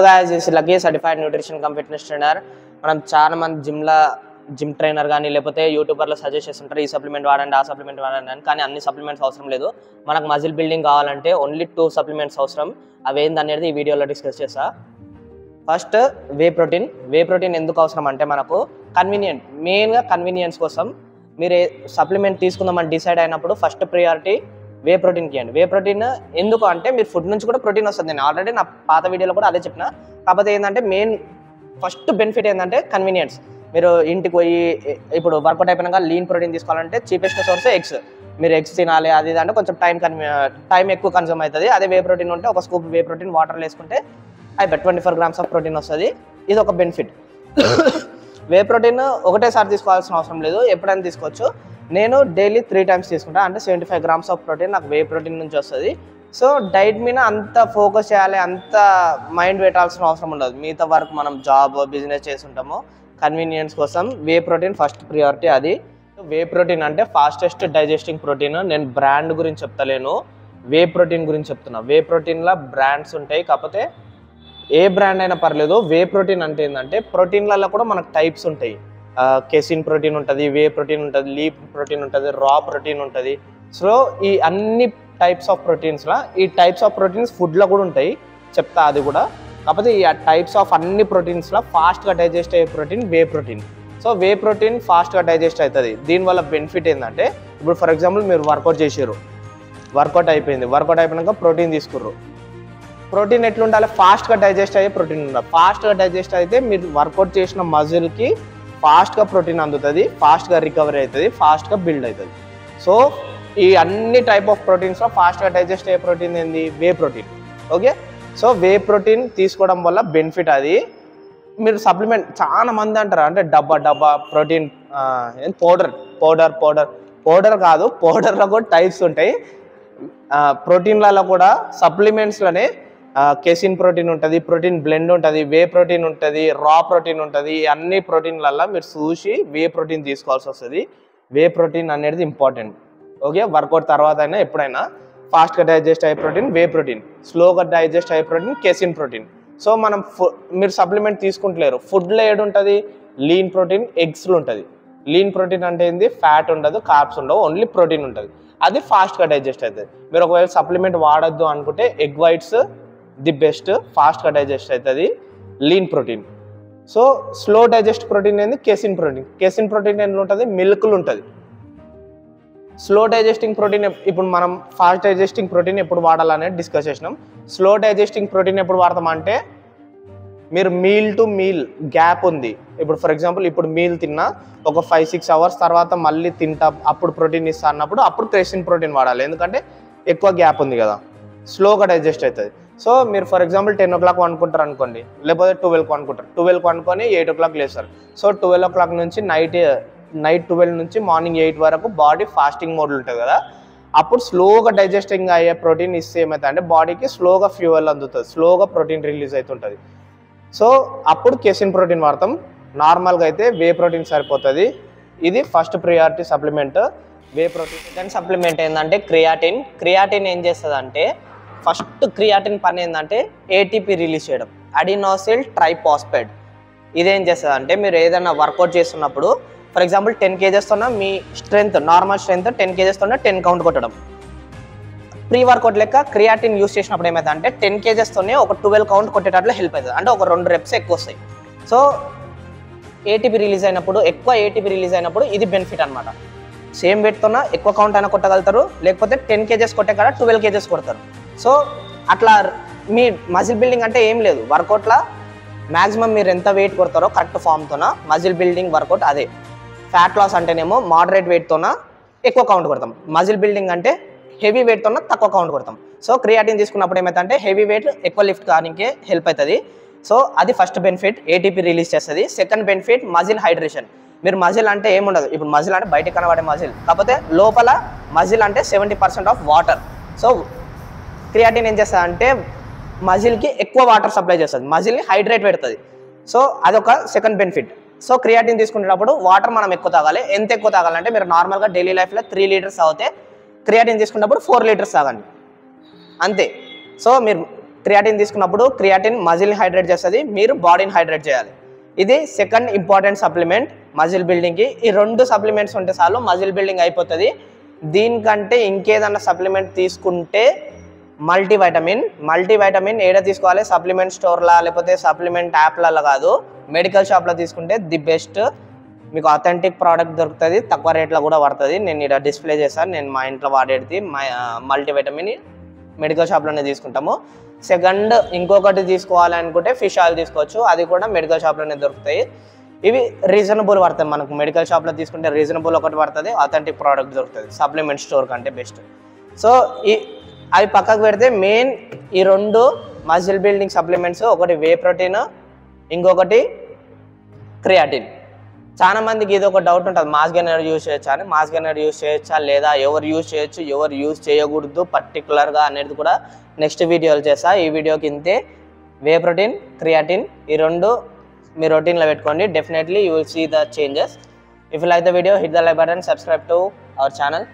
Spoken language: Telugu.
guys, this is Lucky, certified nutrition cum fitness trainer. మనం చాలా మంది జిమ్ ట్రైనర్ కానీ లేకపోతే యూట్యూబర్లో సజెస్ట్ చేస్తుంటారు ఈ సప్లిమెంట్ వాడండి ఆ సప్లిమెంట్ వాడండి అని. కానీ అన్ని సప్లిమెంట్స్ అవసరం లేదు. మనకు మజిల్ బిల్డింగ్ కావాలంటే ఓన్లీ 2 సప్లిమెంట్స్ అవసరం. అవి ఏందనేది ఈ వీడియోలో డిస్కస్ చేస్తా. ఫస్ట్ వే ప్రోటీన్ ఎందుకు అవసరం అంటే మనకు మెయిన్గా కన్వీనియన్స్ కోసం మీరు సప్లిమెంట్ తీసుకుందామని డిసైడ్ అయినప్పుడు ఫస్ట్ ప్రియారిటీ వే ప్రోటీన్కి ఇవ్వండి. వే ప్రోటీన్ ఎందుకు అంటే మీరు ఫుడ్ నుంచి కూడా ప్రోటీన్ వస్తుంది. నేను ఆల్రెడీ నా పాత వీడియోలో కూడా అదే చెప్పిన. కాకపోతే ఏంటంటే మెయిన్ ఫస్ట్ బెనిఫిట్ ఏంటంటే కన్వీనియన్స్. మీరు ఇంటికి పోయి ఇప్పుడు వర్కౌట్ అయిపోయినాక లీన్ ప్రోటీన్ తీసుకోవాలంటే చీపెస్ట్ సోర్స్ ఎగ్స్. మీరు ఎగ్స్ తినాలి అది అంటే కొంచెం టైం ఎక్కువ కన్సూమ్ అవుతుంది. అదే వే ప్రోటీన్ ఉంటే ఒక స్కూప్ వే ప్రోటీన్ వాటర్లో వేసుకుంటే అయిపోయి 24 grams ఆఫ్ ప్రోటీన్ వస్తుంది. ఇది ఒక బెనిఫిట్. వే ప్రోటీన్ ఒకటేసారి తీసుకోవాల్సిన అవసరం లేదు, ఎప్పుడైనా తీసుకోవచ్చు. నేను డైలీ 3 times తీసుకుంటా, అంటే 75 grams ఆఫ్ ప్రోటీన్ నాకు వే ప్రోటీన్ నుంచి వస్తుంది. సో డైట్ మీద అంత ఫోకస్ చేయాలి, అంత మైండ్ పెట్టాల్సిన అవసరం ఉండదు. మిగతా వరకు మనం జాబ్ బిజినెస్ చేస్తుంటాము. కన్వీనియన్స్ కోసం వే ప్రోటీన్ ఫస్ట్ ప్రియారిటీ. అది వే ప్రోటీన్ అంటే ఫాస్టెస్ట్ డైజెస్టింగ్ ప్రోటీన్. నేను బ్రాండ్ గురించి చెప్తలేను, వే ప్రోటీన్ గురించి చెప్తున్నా. వే ప్రోటీన్లో బ్రాండ్స్ ఉంటాయి, కాకపోతే ఏ బ్రాండ్ అయినా పర్లేదు. వే ప్రోటీన్ అంటే ఏంటంటే ప్రోటీన్లలో కూడా మనకు టైప్స్ ఉంటాయి. కెసిన్ ప్రోటీన్ ఉంటుంది, వే ప్రోటీన్ ఉంటుంది, లీప్ ప్రోటీన్ ఉంటుంది, రా ప్రోటీన్ ఉంటుంది. సో ఈ అన్ని టైప్స్ ఆఫ్ ప్రోటీన్స్లో ఈ టైప్స్ ఆఫ్ ప్రోటీన్స్ ఫుడ్లో కూడా ఉంటాయి, చెప్తా అది కూడా. కాకపోతే ఈ టైప్స్ ఆఫ్ అన్ని ప్రోటీన్స్లో ఫాస్ట్గా డైజెస్ట్ అయ్యే protein whey protein. So whey protein ఫాస్ట్గా డైజెస్ట్ అవుతుంది. దీనివల్ల బెనిఫిట్ ఏంటంటే ఇప్పుడు ఫర్ ఎగ్జాంపుల్ మీరు వర్కౌట్ చేసారు, వర్కౌట్ అయిపోయినాక ప్రోటీన్ తీసుకుర్రు. ప్రోటీన్ ఎట్లుండాలి? ఫాస్ట్గా డైజెస్ట్ అయ్యే ప్రోటీన్ ఉండాలి. ఫాస్ట్గా డైజెస్ట్ అయితే మీరు వర్కౌట్ చేసిన మజిల్కి ఫాస్ట్గా ప్రోటీన్ అందుతుంది, ఫాస్ట్గా రికవరీ అవుతుంది, ఫాస్ట్గా బిల్డ్ అవుతుంది. సో ఈ అన్ని టైప్ ఆఫ్ ప్రోటీన్స్లో ఫాస్ట్గా డైజెస్ట్ అయ్యే ప్రోటీన్ ఏంది? Whey protein. Okay, so whey protein తీసుకోవడం వల్ల బెనిఫిట్ అది. మీరు సప్లిమెంట్ చాలా మంది అంటారు అంటే డబ్బా ప్రోటీన్ పౌడర్ కాదు, పౌడర్లో కూడా టైప్స్ ఉంటాయి. ప్రోటీన్లలో కూడా సప్లిమెంట్స్లోనే కెసిన్ ప్రోటీన్ ఉంటుంది, ప్రోటీన్ బ్లెండ్ ఉంటుంది, వే ప్రోటీన్ ఉంటుంది, రా ప్రోటీన్ ఉంటుంది. అన్ని ప్రోటీన్లలో మీరు చూసి వే ప్రోటీన్ తీసుకోవాల్సి వస్తుంది. వే ప్రోటీన్ అనేది ఇంపార్టెంట్. ఓకే, వర్కౌట్ తర్వాత అయినా ఎప్పుడైనా ఫాస్ట్గా డైజెస్ట్ అయ్యే ప్రోటీన్ వే ప్రోటీన్, స్లోగా డైజెస్ట్ అయ్యే ప్రోటీన్ కెసిన్ ప్రోటీన్. సో మనం మీరు సప్లిమెంట్ తీసుకుంటలేరు. ఫుడ్లో ఏడు ఉంటుంది? లీన్ ప్రోటీన్, ఎగ్స్లో ఉంటుంది. లీన్ ప్రోటీన్ అంటే ఏంది? ఫ్యాట్ ఉండదు, కార్బ్స్ ఉండవు, ఓన్లీ ప్రోటీన్ ఉంటుంది. అది ఫాస్ట్గా డైజెస్ట్ అవుతుంది. మీరు ఒకవేళ సప్లిమెంట్ వాడద్దు అనుకుంటే ఎగ్ వైట్స్ ది బెస్ట్, ఫాస్ట్గా డైజెస్ట్ అవుతుంది lean protein. So slow digest protein ఏంది? Casein protein. కెసిన్ ప్రోటీన్ ఎందులో ఉంటుంది? మిల్క్లు ఉంటుంది. స్లో డైజెస్టింగ్ ప్రోటీన్ ఇప్పుడు మనం ఫాస్ట్ డైజెస్టింగ్ ప్రోటీన్ ఎప్పుడు వాడాలనేది డిస్కస్ చేసినాం. స్లో డైజెస్టింగ్ ప్రోటీన్ ఎప్పుడు వాడతామంటే మీరు మీల్ టు మీల్ గ్యాప్ ఉంది. ఇప్పుడు ఫర్ ఎగ్జాంపుల్ ఇప్పుడు మీల్ తిన్నా ఒక 5-6 hours తర్వాత మళ్ళీ తింటా, అప్పుడు ప్రోటీన్ ఇస్తా అన్నప్పుడు అప్పుడు కెసిన్ ప్రోటీన్ వాడాలి. ఎందుకంటే ఎక్కువ గ్యాప్ ఉంది కదా, స్లోగా డైజెస్ట్ అవుతుంది. సో మీరు ఫర్ ఎగ్జాంపుల్ 10 o'clock అనుకుంటారు అనుకోండి, లేకపోతే 12 అనుకుంటారు. 12 అనుకొని 8 o'clock లేస్తారు. సో 12 o'clock నుంచి నైట్ 12 నుంచి మార్నింగ్ 8 వరకు బాడీ ఫాస్టింగ్ మోడ్లు ఉంటుంది కదా, అప్పుడు స్లోగా డైజెస్టింగ్ అయ్యే ప్రోటీన్ ఇస్తే ఏమవుతుంది అంటే బాడీకి స్లోగా ఫ్యూయల్ అందుతుంది, స్లోగా ప్రోటీన్ రిలీజ్ అవుతుంటుంది. సో అప్పుడు కెసిన్ ప్రోటీన్ వాడతాం. నార్మల్గా అయితే వే ప్రోటీన్ సరిపోతుంది. ఇది first priority supplement whey protein. Second supplement ఏంటంటే క్రియాటిన్ ఏం చేస్తుంది అంటే ఫస్ట్ క్రియాటిన్ పని ఏంటంటే ఏటీపీ రిలీజ్ చేయడం, అడినోసిల్ ట్రైఫాస్ఫేట్. ఇదేం చేస్తుంది అంటే మీరు ఏదైనా వర్కౌట్ చేస్తున్నప్పుడు ఫర్ ఎగ్జాంపుల్ 10 kgs తోన మీ స్ట్రెంత్ నార్మల్ స్ట్రెంత్ 10 kgs తోనే 10 count కొట్టడం. ప్రీ వర్కౌట్ లెక్క క్రియాటిన్ యూస్ చేసినప్పుడు ఏమవుతుంది అంటే 10 kgs తోనే ఒక 12 count కొట్టేటట్లు హెల్ప్ అవుతుంది. అంటే ఒక 2 reps ఎక్కువ వస్తాయి. సో ఏటీపీ రిలీజ్ అయినప్పుడు ఇది బెనిఫిట్ అనమాట. సేమ్ వెయిట్తోన ఎక్కువ కౌంట్ అయినా కొట్టగలుగుతారు, లేకపోతే 10 kgs కొట్టే కాడ 12 kgs కొడతారు. సో అట్లా మీ మజిల్ బిల్డింగ్ అంటే ఏం లేదు, వర్కౌట్లో మ్యాక్సిమం మీరు ఎంత వెయిట్ కొడతారో కరెక్ట్ ఫామ్తోన మజిల్ బిల్డింగ్ వర్కౌట్ అదే. ఫ్యాట్ లాస్ అంటేనేమో మోడరేట్ వెయిట్తోన ఎక్కువ కౌంట్ కొడతాం, మజిల్ బిల్డింగ్ అంటే హెవీ వెయిట్తోన తక్కువ కౌంట్ కొడతాం. సో క్రియాటిన్ తీసుకున్నప్పుడు ఏమవుతుందంటే హెవీ వెయిట్ ఎక్కువ లిఫ్ట్ కానికే హెల్ప్ అవుతుంది. సో అది ఫస్ట్ బెనిఫిట్, ఏటీపీ రిలీజ్ చేస్తుంది. Second benefit muscle hydration. మీరు మజిల్ అంటే ఏముండదు, ఇప్పుడు మజిల్ అంటే బయటకు కనబడే మజిల్, కాకపోతే లోపల మజిల్ అంటే 70% ఆఫ్ వాటర్. సో క్రియాటిన్ ఏం చేస్తుంది అంటే మజిల్కి ఎక్కువ వాటర్ సప్లై చేస్తుంది, మజిల్ని హైడ్రేట్ పెడుతుంది. సో అదొక సెకండ్ బెనిఫిట్. సో క్రియాటిన్ తీసుకునేటప్పుడు వాటర్ మనం ఎక్కువ తాగాలి. ఎంత ఎక్కువ తాగాలంటే మీరు నార్మల్గా డైలీ లైఫ్లో 3 liters తాగితే క్రియాటిన్ తీసుకున్నప్పుడు 4 liters తాగండి అంతే. సో మీరు క్రియాటిన్ తీసుకున్నప్పుడు క్రియాటిన్ మజిల్ని హైడ్రేట్ చేస్తుంది, మీరు బాడీని హైడ్రేట్ చేయాలి. ఇది సెకండ్ ఇంపార్టెంట్ సప్లిమెంట్ మజిల్ బిల్డింగ్కి. ఈ 2 సప్లిమెంట్స్ ఉంటే చాలు మజిల్ బిల్డింగ్ అయిపోతుంది. దీనికంటే ఇంకేదన్నా సప్లిమెంట్ తీసుకుంటే మల్టీవైటమిన్ ఏడ తీసుకోవాలి, సప్లిమెంట్ స్టోర్లా లేకపోతే సప్లిమెంట్ యాప్లలో కాదు, మెడికల్ షాప్లో తీసుకుంటే ది బెస్ట్. మీకు అథెంటిక్ ప్రోడక్ట్ దొరుకుతుంది, తక్కువ రేట్లో కూడా పడుతుంది. నేను ఇక్కడ డిస్ప్లే చేశాను, నేను మా ఇంట్లో వాడేది మల్టీవైటమిన్ మెడికల్ షాప్లోనే తీసుకుంటాము. సెకండ్ ఇంకొకటి తీసుకోవాలనుకుంటే ఫిష్ ఆయిల్ తీసుకోవచ్చు, అది కూడా మెడికల్ షాప్లోనే దొరుకుతాయి. ఇవి రీజనబుల్ పడతాయి, మనకు మెడికల్ షాప్లో తీసుకుంటే రీజనబుల్ ఒకటి పడుతుంది, అథెంటిక్ ప్రోడక్ట్ దొరుకుతుంది సప్లిమెంట్ స్టోర్ కంటే బెస్ట్. సో అవి పక్కకు పెడితే మెయిన్ ఈ 2 మజిల్ బిల్డింగ్ సప్లిమెంట్స్, ఒకటి వే ప్రోటీన్, ఇంకొకటి క్రియాటిన్. చాలా మందికి ఇది ఒక డౌట్ ఉంటుంది, మాస్ గెయినర్ యూజ్ చేయొచ్చా అని. మాస్ గెయినర్ యూజ్ చేయొచ్చా లేదా, ఎవరు యూజ్ చేయొచ్చు ఎవరు యూజ్ చేయకూడదు పర్టికులర్గా అనేది కూడా నెక్స్ట్ వీడియోలు చేస్తా. ఈ వీడియోకి ఇంతే. వే ప్రోటీన్, క్రియాటిన్ ఈ 2 మీ రొటీన్లో పెట్టుకోండి. Definitely you will see the changes. If you like the video, hit the like button, subscribe to our channel.